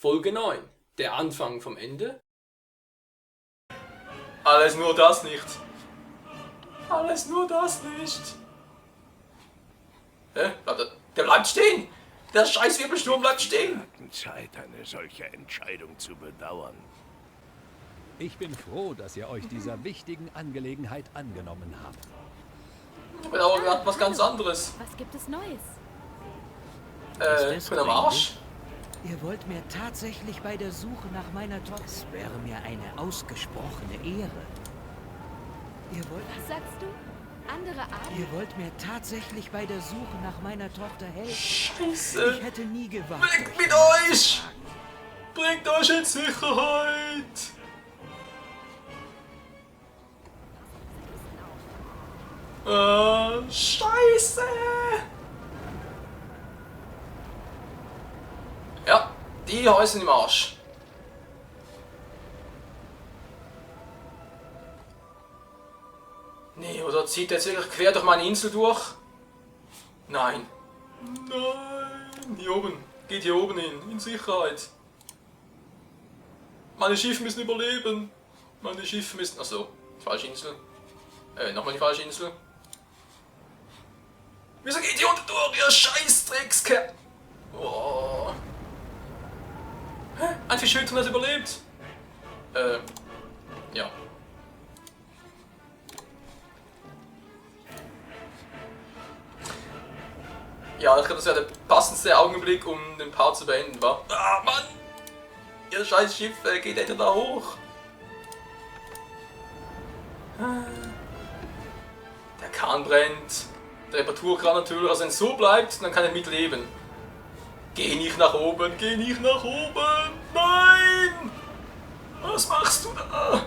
Folge 9. Der Anfang vom Ende. Alles nur das nicht. Alles nur das nicht. Hä? Der bleibt stehen! Der scheiß Wirbelsturm bleibt stehen! Zeit, eine solche Entscheidung zu bedauern. Ich bin froh, dass ihr euch dieser wichtigen Angelegenheit angenommen habt. Aber wir hatten was ganz anderes. Was gibt es Neues? Ich bin am Arsch. Ihr wollt mir tatsächlich bei der Suche nach meiner Tochter... Es wäre mir eine ausgesprochene Ehre. Was sagst du? Andere Art? Ihr wollt mir tatsächlich bei der Suche nach meiner Tochter helfen. Scheiße. Ich hätte nie gewagt. Weg mit euch! Bringt euch in Sicherheit! Scheiße! Ja, die Häuser im Arsch. Nee, oder zieht er jetzt wirklich quer durch meine Insel durch? Nein. Nein! Hier oben. Geht hier oben hin. In Sicherheit. Meine Schiffe müssen überleben. Meine Schiffe müssen... Achso, falsche Insel. Nochmal die falsche Insel. Wieso geht ihr unter durch, ihr scheiß Dreckskerl? Oh. Hä? Ein Fischhüter hat überlebt. Ja. Ja, ich glaube, das wäre der passendste Augenblick, um den Part zu beenden, war. Ah, Mann! Ihr scheiß Schiff geht endlich da hoch. Der Kahn brennt. Der Reparaturkran natürlich, also wenn es so bleibt, dann kann er mitleben. Geh nicht nach oben, geh nicht nach oben! Nein! Was machst du da?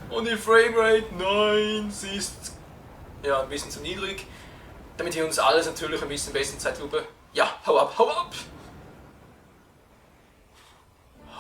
Und die Framerate, nein, sie ist ja ein bisschen zu niedrig. Damit wir uns alles natürlich ein bisschen besser in Zeitlupe. Ja, hau ab, hau ab!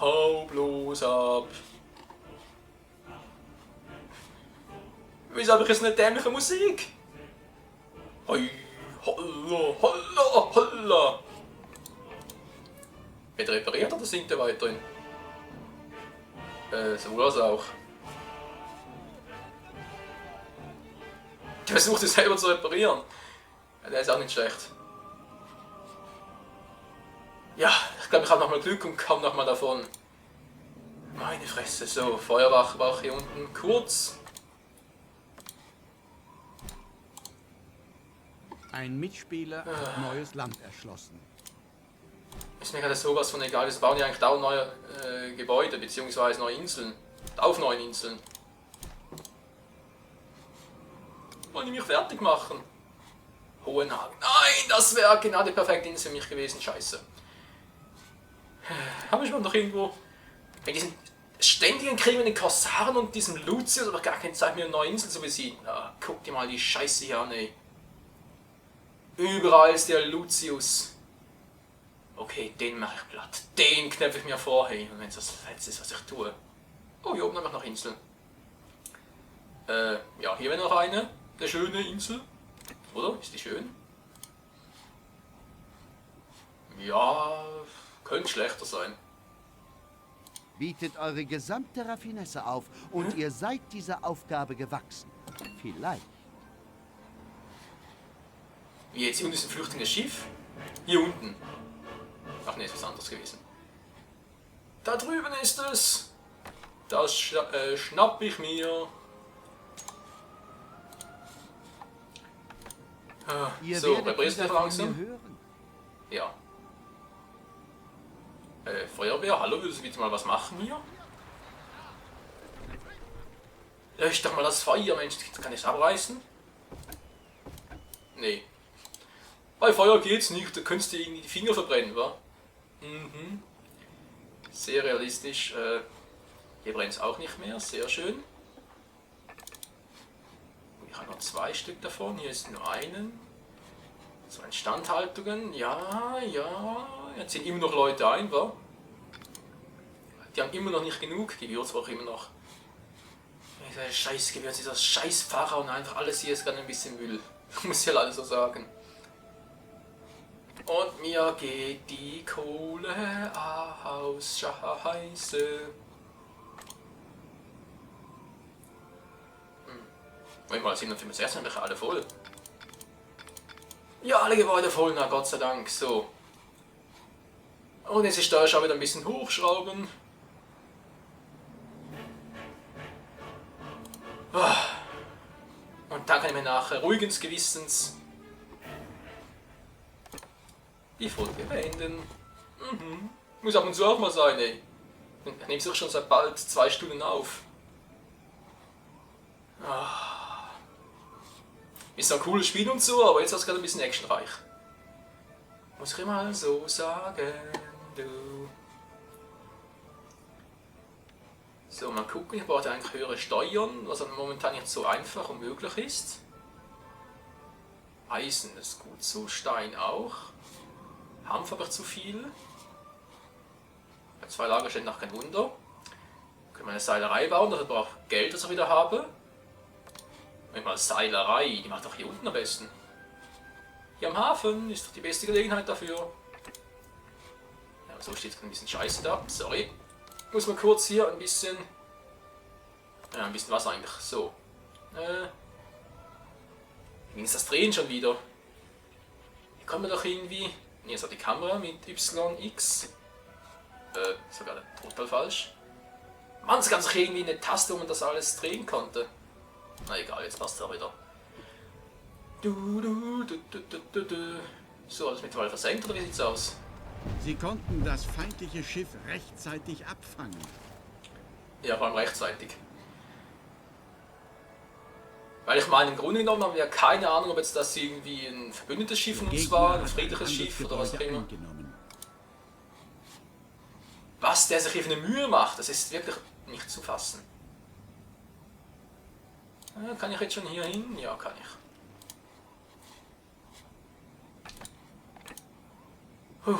Hau bloß ab! Wieso habe ich jetzt eine dämliche Musik? Hoi, holla, holla, holla! Wird er repariert oder singt er weiterhin? Sowohl als auch. Der versucht es selber zu reparieren. Der ist auch nicht schlecht. Ja, ich glaube, ich habe nochmal Glück und komme nochmal davon. Meine Fresse, so, Feuerwache hier unten kurz. Ein Mitspieler hat neues Land erschlossen. Ist mir gerade sowas von egal, wir bauen ja eigentlich dauernd neue Gebäude, beziehungsweise neue Inseln. Auf neuen Inseln. Wollen die mich fertig machen? Hohenhagen. Nein, das wäre genau die perfekte Insel für mich gewesen, scheiße. Habe ich mal noch irgendwo... Bei diesen ständigen Krieg mit den Korsaren und diesem Lucius, aber gar keine Zeit mehr eine neue Insel zu besiegen. Ah, guck dir mal die Scheiße hier an, ey. Überall ist der Lucius. Okay, den mache ich platt. Den knöpfe ich mir vor, hey. Und wenn es das Letzte ist, was ich tue. Oh, hier oben haben wir noch Inseln. Ja, hier wäre noch eine. Der schöne Insel. Oder? Ist die schön? Ja, könnte schlechter sein. Bietet eure gesamte Raffinesse auf und ihr seid dieser Aufgabe gewachsen. Vielleicht. Wie jetzt? Hier unten ist ein flüchtiges Schiff. Hier unten. Ach ne, ist was anderes gewesen. Da drüben ist es. Das schnapp ich mir. Ihr So, werdet reparierst du wieder das von mir langsam? hören. Ja. Feuerwehr, hallo, willst du bitte mal was machen hier? Lösch doch mal das Feuer, Mensch, kann ich es abreißen? Nee. Bei Feuer geht's nicht, da könntest du irgendwie die Finger verbrennen, wa? Mhm. Sehr realistisch. Hier brennt es auch nicht mehr, sehr schön. Ich habe noch 2 Stück davon, hier ist nur einen. So Instandhaltungen, ja, ja. Jetzt sind immer noch Leute ein, wa? Die haben immer noch nicht genug Gewürz, auch immer noch. Dieser scheiß Gewürz, dieser scheiß Pfarrer und einfach alles hier ist gerade ein bisschen Müll. Muss ich ja leider so sagen. Und mir geht die Kohle aus, scheiße. Moment mal, 765 sind doch alle voll. Ja, alle Gebäude voll, na Gott sei Dank, so. Und jetzt ist da schon wieder ein bisschen hochschrauben. Und dann kann ich mir nachher ruhigen Gewissens die Folge beenden. Muss ab und zu auch mal sein, ey. Ich nehme es auch schon seit bald 2 Stunden auf. Ist ein cooles Spiel und so, aber jetzt ist es gerade ein bisschen actionreich. Muss ich mal so sagen, du. So, mal gucken, ich brauche eigentlich höhere Steuern, was momentan nicht so einfach und möglich ist. Eisen ist gut so, Stein auch. Hanf habe ich zu viel. Bei 2 Lager steht noch kein Wunder. Können wir eine Seilerei bauen, dafür brauche ich Geld, das ich wieder habe. Wenn mal Seilerei, die macht doch hier unten am besten. Hier am Hafen ist doch die beste Gelegenheit dafür. Ja, so steht ein bisschen Scheiße da, sorry. Muss man kurz hier ein bisschen... Ja, ein bisschen was eigentlich, so. Wie ist das Drehen schon wieder? Hier kommen wir doch irgendwie... Ne, so die Kamera mit YX. Sogar total falsch. Mann, es gab doch irgendwie eine Taste, wo man das alles drehen konnte. Na egal, jetzt passt es auch wieder. So, alles mittlerweile versenkt oder wie sieht's aus? Sie konnten das feindliche Schiff rechtzeitig abfangen. Ja, vor allem rechtzeitig. Weil ich meine, im Grunde genommen haben wir ja keine Ahnung, ob jetzt das irgendwie ein verbündetes Schiff von uns war, ein friedliches Schiff oder was auch immer. Was der sich hier für eine Mühe macht, das ist wirklich nicht zu fassen. Ja, kann ich jetzt schon hier hin? Ja, kann ich.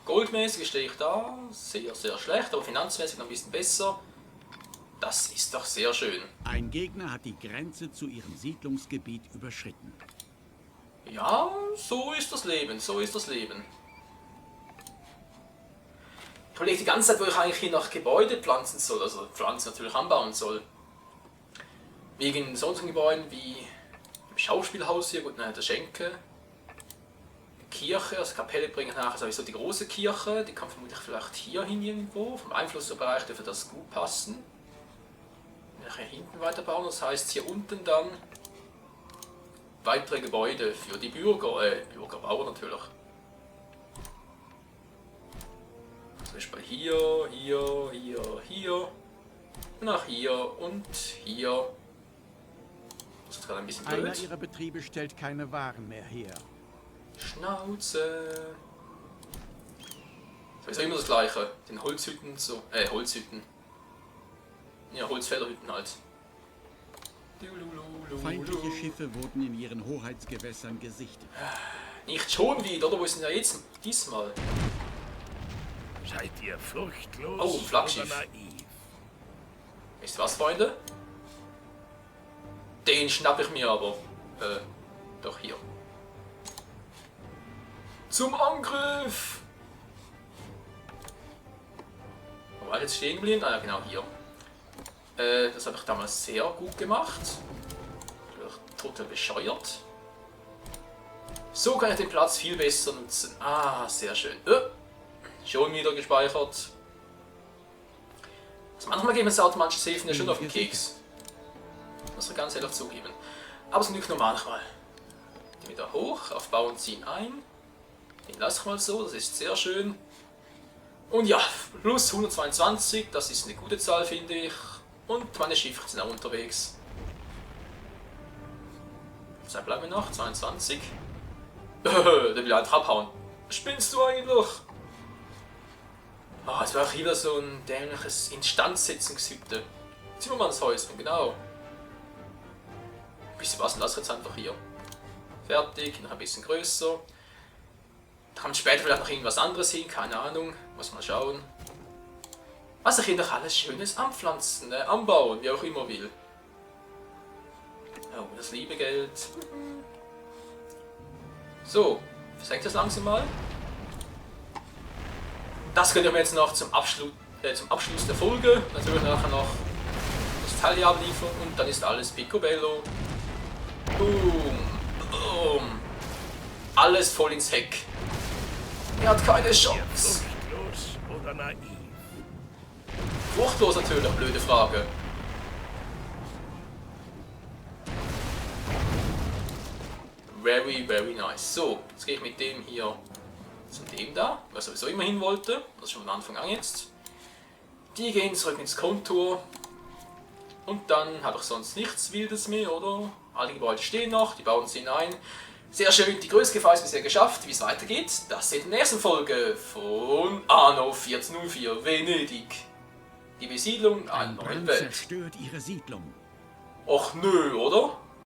Goldmäßig stehe ich da, sehr, sehr schlecht, aber finanzmäßig noch ein bisschen besser. Das ist doch sehr schön. Ein Gegner hat die Grenze zu ihrem Siedlungsgebiet überschritten. Ja, so ist das Leben, so ist das Leben. Ich überlege die ganze Zeit, wo ich eigentlich hier noch Gebäude pflanzen soll, also Pflanzen natürlich anbauen soll. Wegen sonstigen Gebäuden wie im Schauspielhaus hier, gut, nein, der Schenke. Kirche, also Kapelle bringen nachher sowieso die große Kirche, die kann vermutlich vielleicht hier hin irgendwo. Vom Einflussbereich dürfte das gut passen. Nachher hinten weiterbauen, das heißt hier unten dann weitere Gebäude für die Bürgerbauer natürlich. Zum Beispiel hier, hier, hier, hier, nach hier und hier. Das ist gerade ein bisschen blöd. Einer ihrer Betriebe stellt keine Waren mehr her. Schnauze. Das ist immer das gleiche. Den Holzhütten so. Holzhütten. Ja, Holzfällerhütten halt. Feindliche Schiffe wurden in ihren Hoheitsgewässern gesichtet. Nicht schon wieder, oder? Wo ist denn ja jetzt diesmal? Seid ihr furchtlos Oh, ein Flaggschiff. oder naiv? Wisst ihr was, Freunde? Den schnapp ich mir aber. Doch hier. Zum Angriff! Wo war ich jetzt stehen geblieben? Ah ja, genau hier. Das habe ich damals sehr gut gemacht. Total bescheuert. So kann ich den Platz viel besser nutzen. Ah, sehr schön. Schon wieder gespeichert. Also manchmal geben es automatische Häfen ja schon auf den Keks. Muss ich ganz ehrlich zugeben. Aber zum Glück nur manchmal. Die wieder hoch, auf Bauen ziehen ein. Den lasse ich mal so, das ist sehr schön. Und ja, plus 122, das ist eine gute Zahl, finde ich. Und meine Schiffe sind auch unterwegs. Zeit bleiben wir noch, 22. Der will einfach abhauen. Spinnst du eigentlich? Ah, jetzt war auch wieder so ein dämliches Instandsetzungshütte. Zimmermannshäuschen, genau. Bisschen was, lass jetzt einfach hier. Fertig, noch ein bisschen größer. Da kommt später vielleicht noch irgendwas anderes hin, keine Ahnung. Muss mal schauen. Was ich hier noch alles Schönes anpflanzen, anbauen, wie auch immer will. Oh, das liebe Geld. So, Senkt das langsam mal. Das könnt ihr mir jetzt noch zum Abschluss der Folge natürlich nachher noch das Teil abliefern und dann ist alles picobello. Boom. Boom. Alles voll ins Heck. Er hat keine Chance. Furchtlos oder naiv? Fruchtlos natürlich, blöde Frage. Very, very nice. So, jetzt gehe ich mit dem hier zu dem da, was sowieso immer hin wollte. Das ist schon von Anfang an jetzt. Die gehen zurück ins Kontur. Und dann habe ich sonst nichts Wildes mehr, oder? Alle Gebäude stehen noch, die bauen sie ein. Sehr schön, die größte Gefahr ist bisher geschafft. Wie es weitergeht, das seht ihr in der nächsten Folge von Anno 1404 Venedig. Die Besiedlung einer Ein neuen Brand Welt. zerstört ihre Siedlung. Och nö, oder?